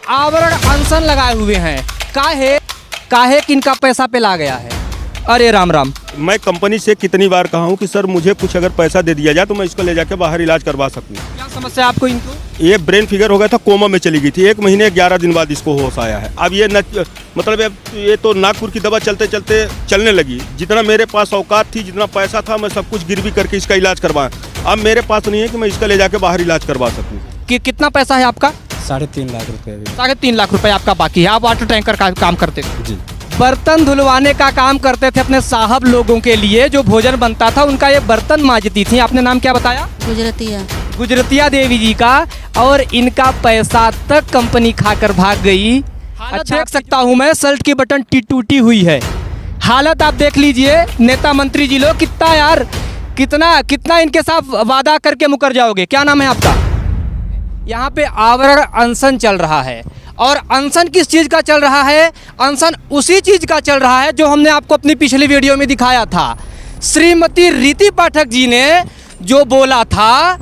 आवरण अनशन लगाए हुए हैं। काहे किनका पैसा पे ला गया है। अरे राम राम। मैं कंपनी से कितनी बार कहा हूँ कि सर मुझे कुछ अगर पैसा दे दिया जाए तो मैं इसको ले जाके बाहर इलाज करवा सकूँ। क्या समस्या है आपको इनको? ये ब्रेन फिगर हो गया था, कोमा में चली गई थी। 1 महीने 11 दिन बाद इसको होश आया है। अब ये मतलब ये तो नागपुर की दवा चलते चलते चलने लगी। जितना मेरे पास औकात थी, जितना पैसा था, मैं सब कुछ गिरवी करके इसका इलाज करवाया। अब मेरे पास नहीं है कि मैं इसका ले जाके बाहर इलाज करवा सकूँ। कि कितना पैसा है आपका? 3.5 लाख रुपए। 3.5 लाख रुपए आपका बाकी है। आप वाटर टैंकर का काम करते थे जी। बर्तन धुलवाने का काम करते थे अपने साहब लोगों के लिए। जो भोजन बनता था उनका ये बर्तन मांजती थी। आपने नाम क्या बताया? गुजरतिया देवी जी का। और इनका पैसा तक कंपनी खाकर भाग गई। अच्छा देख सकता हूँ मैं, शर्ट की बटन टूटी हुई है। हालत आप देख लीजिए। नेता मंत्री जी लोग कितना यार, कितना इनके साथ वादा करके मुकर जाओगे। क्या नाम है आपका? यहाँ पे आवरण अनशन चल रहा है। और अनशन किस चीज़ का चल रहा है? अनशन उसी चीज़ का चल रहा है जो हमने आपको अपनी पिछली वीडियो में दिखाया था। श्रीमती रीति पाठक जी ने जो बोला था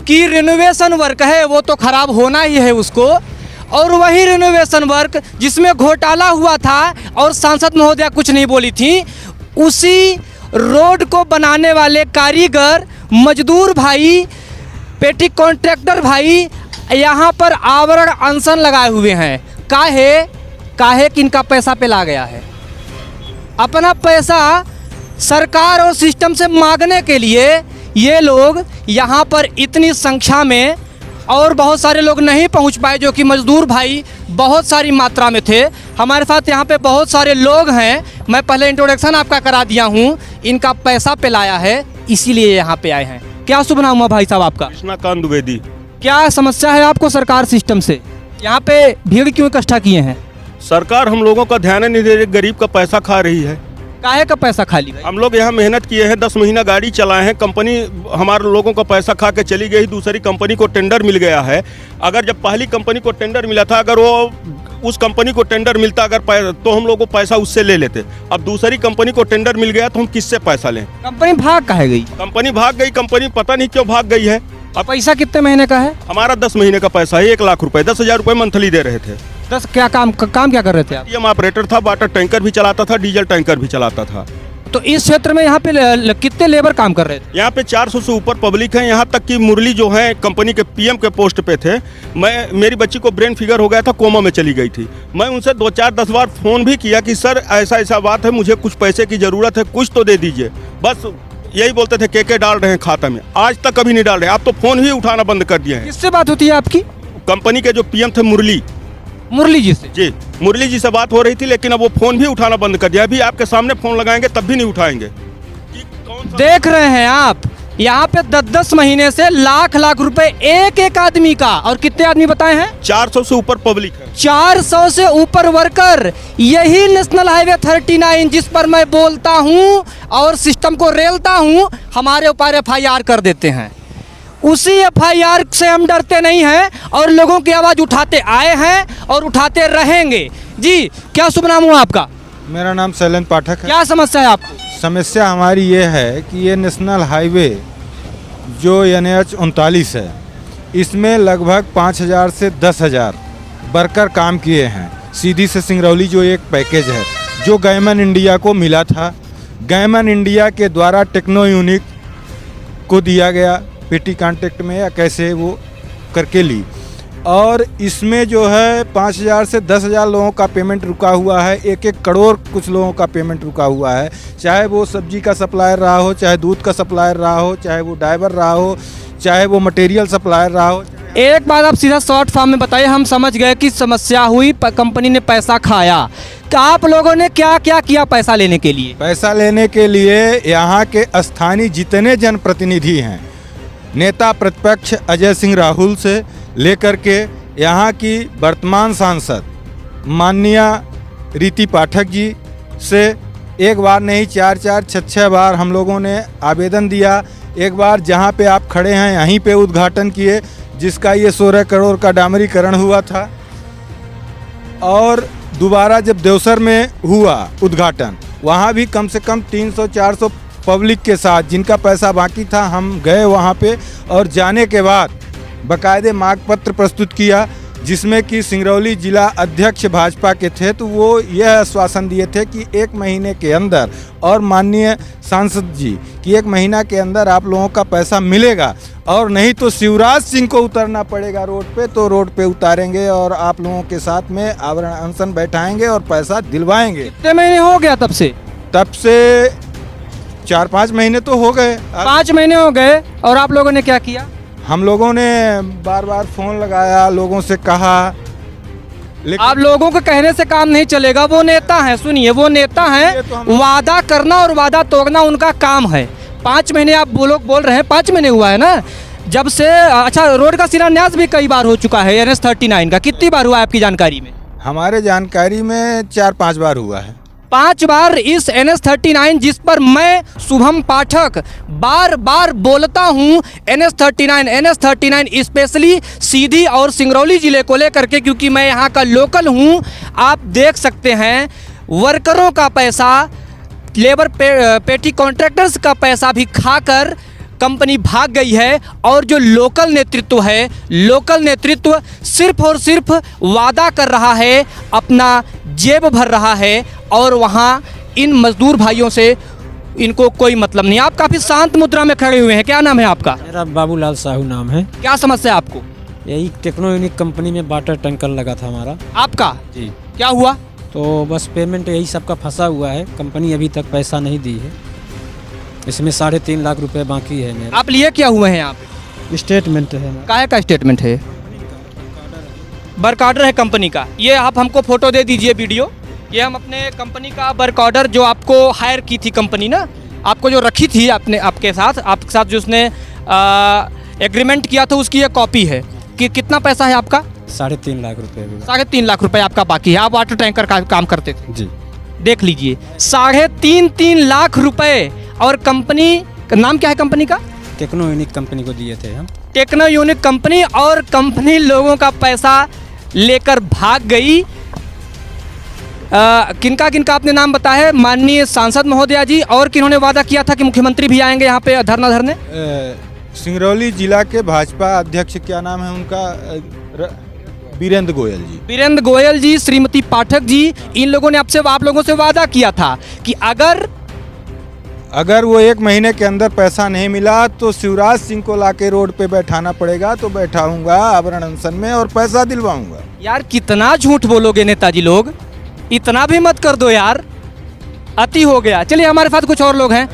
कि रिनोवेशन वर्क है वो तो खराब होना ही है उसको। और वही रिनोवेशन वर्क जिसमें घोटाला हुआ था और सांसद महोदया कुछ नहीं बोली थी, उसी रोड को बनाने वाले कारीगर, मजदूर भाई, पेटी कॉन्ट्रैक्टर भाई यहाँ पर आवरण अनशन लगाए हुए हैं। काहे किनका पैसा पे ला गया है। अपना पैसा सरकार और सिस्टम से मांगने के लिए ये लोग यहाँ पर इतनी संख्या में, और बहुत सारे लोग नहीं पहुँच पाए जो कि मजदूर भाई बहुत सारी मात्रा में थे। हमारे साथ यहाँ पे बहुत सारे लोग हैं। मैं पहले इंट्रोडक्शन आपका करा दिया हूँ। इनका पैसा पे लाया है इसीलिए यहाँ पे आए हैं। क्या शुभ नाम हुआ भाई साहब आपका? कृष्णाकांत द्विवेदी। क्या समस्या है आपको सरकार सिस्टम से? यहाँ पे भीड़ क्यों इकट्ठा किए हैं? सरकार हम लोगों का ध्यान नहीं दे रही, गरीब का पैसा खा रही है। काहे का पैसा खा ली? हम लोग यहाँ मेहनत किए हैं, 10 महीना गाड़ी चलाए हैं, कंपनी हमारे लोगों का पैसा खा के चली गई। दूसरी कंपनी को टेंडर मिल गया है। अगर जब पहली कंपनी को टेंडर मिला था, अगर वो उस कंपनी को टेंडर मिलता तो हम लोग को पैसा उससे ले लेते। अब दूसरी कंपनी को टेंडर मिल गया तो हम किससे पैसा लें? कंपनी भाग काहे गई? कंपनी भाग गई। कंपनी पता नहीं क्यों भाग गई है। अब पैसा कितने महीने का है? हमारा 10 महीने का पैसा है। 1 लाख रुपए, 10,000 रुपए मंथली दे रहे थे। 10 क्या काम क्या कर रहे थे आप? हम ऑपरेटर था, वाटर टैंकर भी चलाता था, डीजल टैंकर भी चलाता था। तो इस क्षेत्र में यहाँ पे कितने लेबर काम कर रहे थे? यहाँ पे 400 से ऊपर पब्लिक है। यहाँ तक कि मुरली जो है कंपनी के पीएम के पोस्ट पे थे। मेरी बच्ची को ब्रेन फिगर हो गया था, कोमा में चली गई थी। मैं उनसे 2-4-10 बार फ़ोन भी किया कि सर ऐसा बात है, मुझे कुछ पैसे की ज़रूरत है, कुछ तो दे दीजिए। बस यही बोलते थे के डाल रहे हैं खाता में। आज तक कभी नहीं डाल रहे। आप तो फ़ोन ही उठाना बंद कर दिए हैं। किससे बात होती है आपकी? कंपनी के जो पीएम थे मुरली जी से? जी, मुरली जी से बात हो रही थी, लेकिन अब वो फ़ोन भी उठाना बंद कर दिया। अभी आपके सामने फ़ोन लगाएंगे तब भी नहीं उठाएंगे। देख रहे हैं आप, यहाँ पे 10-10 महीने से लाख रुपए एक आदमी का। और कितने आदमी बताए हैं? 400 से ऊपर पब्लिक है। 400 से ऊपर वर्कर। यही नेशनल हाईवे 39 जिस पर मैं बोलता हूँ और सिस्टम को रेलता हूँ, हमारे ऊपर FIR कर देते हैं। उसी FIR से हम डरते नहीं हैं और लोगों की आवाज़ उठाते आए हैं और उठाते रहेंगे। जी, क्या शुभ नाम हुआ आपका? मेरा नाम शैलेंद्र पाठक है। क्या समस्या है आपको? समस्या हमारी ये है कि ये नेशनल हाईवे जो NH 39 है, इसमें लगभग 5,000 से 10,000 वर्कर काम किए हैं। सीधी से सिंगरौली जो एक पैकेज है जो गैमन इंडिया को मिला था, गैमन इंडिया के द्वारा टेक्नो यूनिक को दिया गया पेटी कॉन्ट्रैक्ट में, या कैसे वो करके ली। और इसमें जो है 5,000 से 10,000 लोगों का पेमेंट रुका हुआ है। 1-1 करोड़ कुछ लोगों का पेमेंट रुका हुआ है। चाहे वो सब्जी का सप्लायर रहा हो, चाहे दूध का सप्लायर रहा हो, चाहे वो ड्राइवर रहा हो, चाहे वो मटेरियल सप्लायर रहा हो। एक बात आप सीधा शॉर्ट फॉर्म में बताइए। हम समझ गए कि समस्या हुई, कंपनी ने पैसा खाया। तो आप लोगों ने क्या क्या किया पैसा लेने के लिए? पैसा लेने के लिए यहाँ के स्थानीय जितने जनप्रतिनिधि हैं, नेता प्रतिपक्ष अजय सिंह राहुल से लेकर के यहाँ की वर्तमान सांसद माननीय रीति पाठक जी से एक बार नहीं 4-4, 6-6 बार हम लोगों ने आवेदन दिया। एक बार जहाँ पे आप खड़े हैं यहीं पे उद्घाटन किए, जिसका ये 16 करोड़ का डामरीकरण हुआ था। और दोबारा जब देवसर में हुआ उद्घाटन, वहाँ भी कम से कम 300-400 पब्लिक के साथ जिनका पैसा बाकी था, हम गए वहाँ पे। और जाने के बाद बाकायदे मांग पत्र प्रस्तुत किया जिसमें कि सिंगरौली जिला अध्यक्ष भाजपा के थे, तो वो यह आश्वासन दिए थे कि 1 महीने के अंदर, और माननीय सांसद जी कि 1 महीना के अंदर आप लोगों का पैसा मिलेगा, और नहीं तो शिवराज सिंह को उतरना पड़ेगा रोड पे, तो रोड पे उतारेंगे और आप लोगों के साथ में आवरण अनशन बैठाएंगे और पैसा दिलवाएंगे। कितने महीने हो गया तब से? 4-5 महीने तो हो गए। 5 महीने हो गए। और आप लोगों ने क्या किया? हम लोगों ने बार बार फोन लगाया, लोगों से कहा, लेकिन आप लोगों के कहने से काम नहीं चलेगा। वो नेता हैं, सुनिए, वो नेता हैं, वादा करना और वादा तोड़ना उनका काम है। 5 महीने आप वो लोग बोल रहे हैं, 5 महीने हुआ है ना जब से। अच्छा, रोड का शिलान्यास भी कई बार हो चुका है NH 39 का। कितनी बार हुआ है आपकी जानकारी में? हमारे जानकारी में 4-5 बार हुआ है। 5 बार इस NH 39, जिस पर मैं शुभम पाठक बार बार बोलता हूँ, NH 39 स्पेशली सीधी और सिंगरौली जिले को लेकर के, क्योंकि मैं यहाँ का लोकल हूँ। आप देख सकते हैं वर्करों का पैसा, लेबर पेटी कॉन्ट्रैक्टर्स का पैसा भी खाकर कंपनी भाग गई है। और जो लोकल नेतृत्व है, लोकल नेतृत्व सिर्फ और सिर्फ वादा कर रहा है, अपना जेब भर रहा है, और वहाँ इन मजदूर भाइयों से इनको कोई मतलब नहीं। आप काफ़ी शांत मुद्रा में खड़े हुए हैं। क्या नाम है आपका? मेरा बाबूलाल साहू नाम है। क्या समस्या है आपको? यही टेक्नो यूनिक कंपनी में वाटर टैंकर लगा था हमारा। आपका जी। क्या हुआ? तो बस पेमेंट यही सबका फंसा हुआ है, कंपनी अभी तक पैसा नहीं दी है। इसमें 3.5 लाख रुपए बाकी है मेरा। आप लिए क्या हुए हैं? आप स्टेटमेंट है। काहे का स्टेटमेंट है? वर्क ऑर्डर है कंपनी का। ये आप हमको फोटो दे दीजिए, वीडियो। ये हम अपने कंपनी का वर्क ऑर्डर, जो आपको हायर की थी कंपनी ना, आपको जो रखी थी आपके साथ जो उसने एग्रीमेंट किया था, उसकी ये कॉपी है। कि कितना पैसा है आपका? 3.5 लाख रुपए। 3.5 लाख रुपए आपका बाकी है। आप वाटर टैंकर का काम करते थे। जी। देख लीजिए, 3.5 लाख रुपए। और कंपनी का नाम क्या है कंपनी का? टेक्नो यूनिक कंपनी को दिए थे हम। Techno unique company. और कंपनी लोगों का पैसा लेकर भाग गई। किनका किनका आपने नाम बताया? माननीय सांसद महोदया जी। और किन्होंने वादा किया था कि मुख्यमंत्री भी आएंगे यहाँ पे धरना धरने? सिंगरौली जिला के भाजपा अध्यक्ष, क्या नाम है उनका? वीरेंद्र गोयल जी। वीरेंद्र गोयल जी, श्रीमती पाठक जी, इन लोगों ने आप लोगों से वादा किया था कि अगर वो 1 महीने के अंदर पैसा नहीं मिला तो शिवराज सिंह को लाके रोड पे बैठाना पड़ेगा, तो बैठाऊंगा आवरण अनशन में और पैसा दिलवाऊंगा। यार कितना झूठ बोलोगे नेताजी लोग, इतना भी मत कर दो यार, अति हो गया। चलिए, हमारे साथ कुछ और लोग हैं।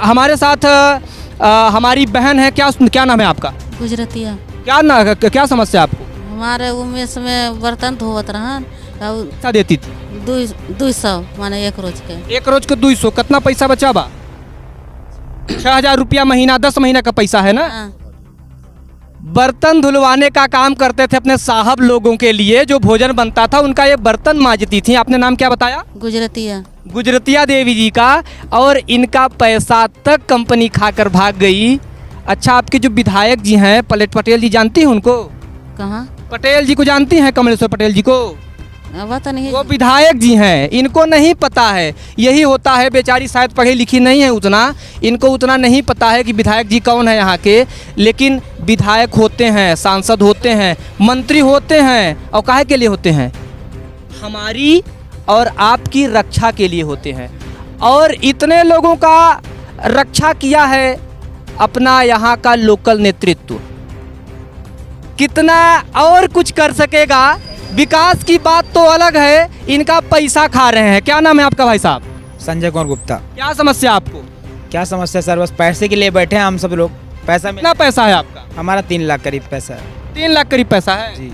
हमारे साथ हमारी बहन है। क्या नाम है आपका? गुजरतिया। क्या समस्या आपको? हमारे उमेश में बर्तन धोवत रहन। क्या देती थी? 200 माने 1 रोज के। 1 रोज के 200। कितना पैसा बचा बा? 6,000 रुपया महीना, 10 महीना का पैसा है ना। हाँ। बर्तन धुलवाने का काम करते थे अपने साहब लोगों के लिए, जो भोजन बनता था उनका ये बर्तन मांजती थी। आपने नाम क्या बताया? गुजरतिया। गुजरतिया देवी जी का। और इनका पैसा तक कंपनी खाकर भाग गई। अच्छा, आपके जो विधायक जी हैं पलट पटेल जी, जानती हैं उनको? कहाँ? पटेल जी को जानती हैं? कमलेश्वर पटेल जी को? पता नहीं। वो विधायक जी हैं, इनको नहीं पता है। यही होता है, बेचारी शायद पढ़ी लिखी नहीं है उतना, इनको उतना नहीं पता है कि विधायक जी कौन है यहाँ के। लेकिन विधायक होते हैं, सांसद होते हैं, मंत्री होते हैं, और काहे के लिए होते हैं? हमारी और आपकी रक्षा के लिए होते हैं। और इतने लोगों का रक्षा किया है अपना यहाँ का लोकल नेतृत्व। कितना और कुछ कर सकेगा? विकास की बात तो अलग है, इनका पैसा खा रहे हैं। क्या नाम है आपका भाई साहब? संजय कुमार गुप्ता। क्या समस्या आपको? क्या समस्या सर? बस पैसे के लिए बैठे हैं हम सब लोग। पैसा कितना पैसा है आपका? हमारा 3 लाख करीब पैसा है। 3 लाख करीब पैसा है जी।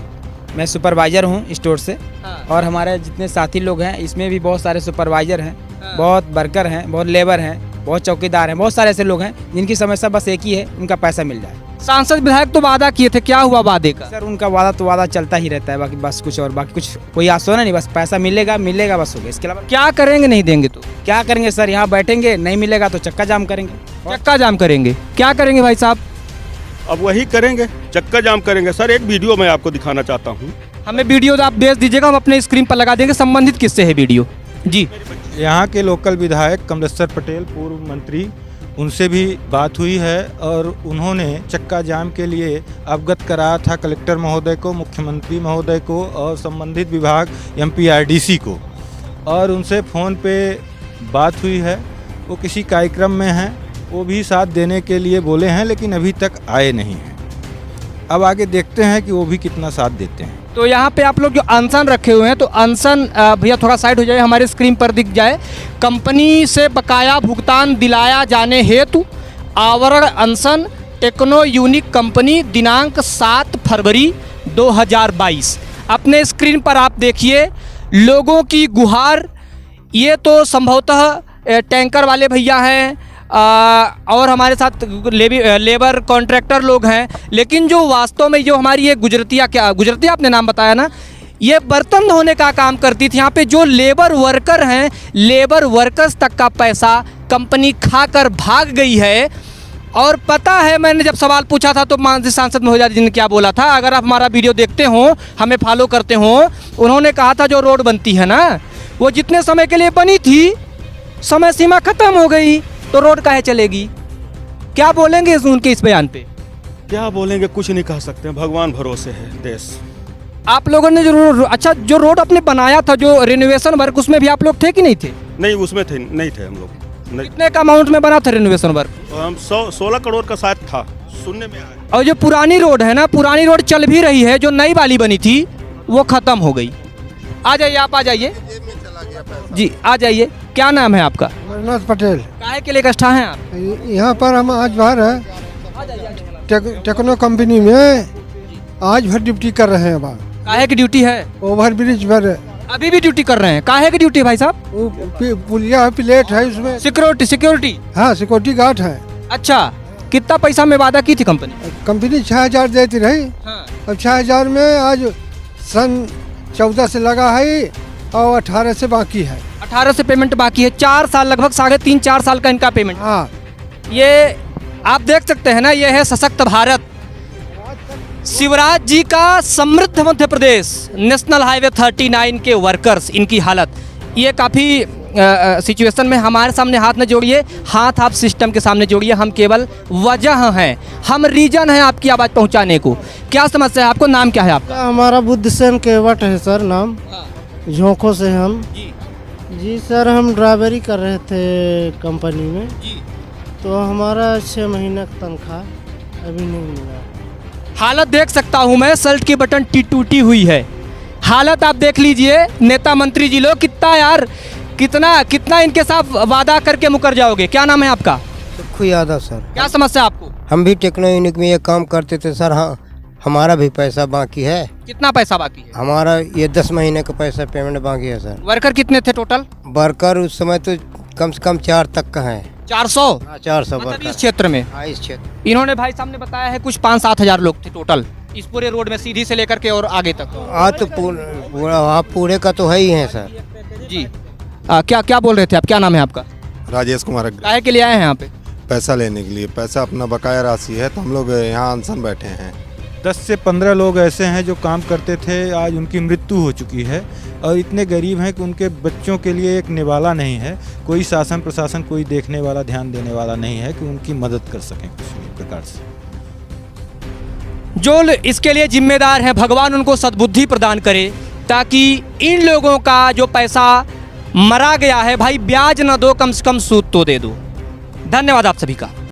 मैं सुपरवाइजर हूँ स्टोर से। हाँ। और हमारे जितने साथी लोग हैं इसमें भी बहुत सारे सुपरवाइजर हैं। हाँ। बहुत वर्कर हैं, बहुत लेबर हैं, बहुत चौकीदार हैं, बहुत सारे ऐसे लोग हैं जिनकी समस्या बस एक ही है, उनका पैसा मिल जाए। सांसद विधायक तो वादा किए थे, क्या हुआ वादे का? सर उनका वादा तो वादा चलता ही रहता है, बाकी बस कुछ कोई आश्वासन नहीं, बस पैसा मिलेगा बस हो गया। इसके अलावा क्या करेंगे? नहीं देंगे तो क्या करेंगे सर? यहाँ बैठेंगे, नहीं मिलेगा तो चक्का जाम करेंगे। चक्का जाम करेंगे। क्या करेंगे भाई साहब? अब वही करेंगे, चक्का जाम करेंगे। सर एक वीडियो मैं आपको दिखाना चाहता हूँ। हमें वीडियो आप भेज दीजिएगा, हम अपने स्क्रीन पर लगा देंगे। संबंधित किससे है वीडियो? जी। यहाँ के लोकल विधायक कमलेश्वर पटेल, पूर्व मंत्री, उनसे भी बात हुई है और उन्होंने चक्का जाम के लिए अवगत कराया था कलेक्टर महोदय को, मुख्यमंत्री महोदय को और संबंधित विभाग MPRDC को, और उनसे फ़ोन पे बात हुई है। वो किसी कार्यक्रम में हैं, वो भी साथ देने के लिए बोले हैं, लेकिन अभी तक आए नहीं हैं। अब आगे देखते हैं कि वो भी कितना साथ देते हैं। तो यहाँ पे आप लोग जो अनशन रखे हुए हैं, तो अनशन भैया थोड़ा साइड हो जाए, हमारे स्क्रीन पर दिख जाए। कंपनी से बकाया भुगतान दिलाया जाने हेतु आवरण अनशन टेक्नो यूनिक कंपनी दिनांक 7 फरवरी 2022। अपने स्क्रीन पर आप देखिए लोगों की गुहार। ये तो संभवतः टैंकर वाले भैया हैं और हमारे साथ लेबर कॉन्ट्रैक्टर लोग हैं, लेकिन जो वास्तव में जो हमारी ये गुजरतिया, क्या गुजरतिया आपने नाम बताया ना, ये बर्तन धोने का काम करती थी। यहाँ पे जो लेबर वर्कर हैं, लेबर वर्कर्स तक का पैसा कंपनी खाकर भाग गई है। और पता है, मैंने जब सवाल पूछा था तो माननीय सांसद महोदय जी ने क्या बोला था, अगर आप हमारा वीडियो देखते हो, हमें फॉलो करते हो, उन्होंने कहा था जो रोड बनती है ना, वो जितने समय के लिए बनी थी, समय सीमा खत्म हो गई, तो रोड काहे चलेगी। क्या बोलेंगे उनके इस बयान पे? क्या बोलेंगे, कुछ नहीं कह सकते, भगवान भरोसे है देश। आप लोगों ने जो अच्छा जो रोड अपने बनाया था, जो रिनोवेशन वर्क, उसमें भी आप लोग थे कि नहीं थे? नहीं, उसमें थे नहीं थे हम लोग। कितने का अमाउंट में बना था रिनोवेशन वर्क? हम 16 करोड़ का शायद था, सुनने में आया। और जो पुरानी रोड है ना, पुरानी रोड चल भी रही है, जो नई वाली बनी थी वो खत्म हो गई। आ जाइए, आप आ जाइए जी, आ जाइए। क्या नाम है आपका? अमरनाथ पटेल। काहे के लिए इकट्ठा हैं आप? यहाँ पर हम आज बाहर है टेक्नो कंपनी में आज भर ड्यूटी कर रहे हैं। अब काहे की ड्यूटी है? ओवर ब्रिज पर अभी भी ड्यूटी कर रहे हैं? काहे की ड्यूटी भाई साहब? वो पुलिया प्लेट है उसमें। सिक्योरिटी? हाँ, सिक्योरिटी गार्ड है। अच्छा, कितना पैसा में वादा की थी कंपनी? कंपनी 6000 देती रही। हाँ। अब 6000 में आज सन 14 से लगा है और 18 से बाकी है। 18 से पेमेंट बाकी है। 4 साल, लगभग 3.5-4 साल का इनका पेमेंट। हाँ, ये आप देख सकते हैं ना, ये है सशक्त भारत, शिवराज जी का समृद्ध मध्य प्रदेश। नेशनल हाईवे 39 के वर्कर्स, इनकी हालत ये काफ़ी सिचुएशन में। हमारे सामने हाथ न जोड़िए, हाथ आप सिस्टम के सामने जोड़िए। हम केवल वजह हैं, हम रीजन हैं आपकी आवाज़ पहुंचाने को। क्या समस्या है आपको? नाम क्या है आपका? हमारा बुद्धसेन केवट है सर नाम। झोंकों से हम जी सर, हम ड्राइवरी कर रहे थे कंपनी में जी। तो हमारा 6 महीने का तनख्वाह अभी नहीं मिला। हालत देख सकता हूं मैं, शर्ट की बटन टूटी हुई है। हालत आप देख लीजिए। नेता मंत्री जी लोग कितना यार, कितना इनके साथ वादा करके मुकर जाओगे। क्या नाम है आपका? सुखू यादव सर। क्या समस्या आपको? हम भी टेक्नो यूनिक में ये काम करते थे सर। हाँ, हमारा भी पैसा बाकी है। कितना पैसा बाकी है? हमारा ये 10 महीने का पैसा पेमेंट बाकी है सर। वर्कर कितने थे टोटल? वर्कर उस समय तो कम से कम 4 तक का है। 400? 400 मतलब वर्कर इस क्षेत्र में? हाँ, इस क्षेत्र। इन्होंने भाई साहब ने बताया है कुछ 5-7 हजार लोग थे टोटल इस पूरे रोड में, सीधी से लेकर के और आगे तक। हाँ, तो पूरे का तो है ही है सर जी। क्या बोल रहे थे आप? क्या नाम है आपका? राजेश कुमार। काहे के लिए आए हैं यहाँ पे? पैसा लेने के लिए। पैसा अपना बकाया राशि है, तो हम लोग यहाँ अनशन बैठे हैं। 10 से 15 लोग ऐसे हैं जो काम करते थे, आज उनकी मृत्यु हो चुकी है और इतने गरीब हैं कि उनके बच्चों के लिए एक निवाला नहीं है। कोई शासन प्रशासन, कोई देखने वाला, ध्यान देने वाला नहीं है कि उनकी मदद कर सकें किसी भी प्रकार से। जो इसके लिए जिम्मेदार हैं, भगवान उनको सद्बुद्धि प्रदान करे, ताकि इन लोगों का जो पैसा मरा गया है भाई, ब्याज ना दो, कम से कम सूद तो दे दो। धन्यवाद आप सभी का।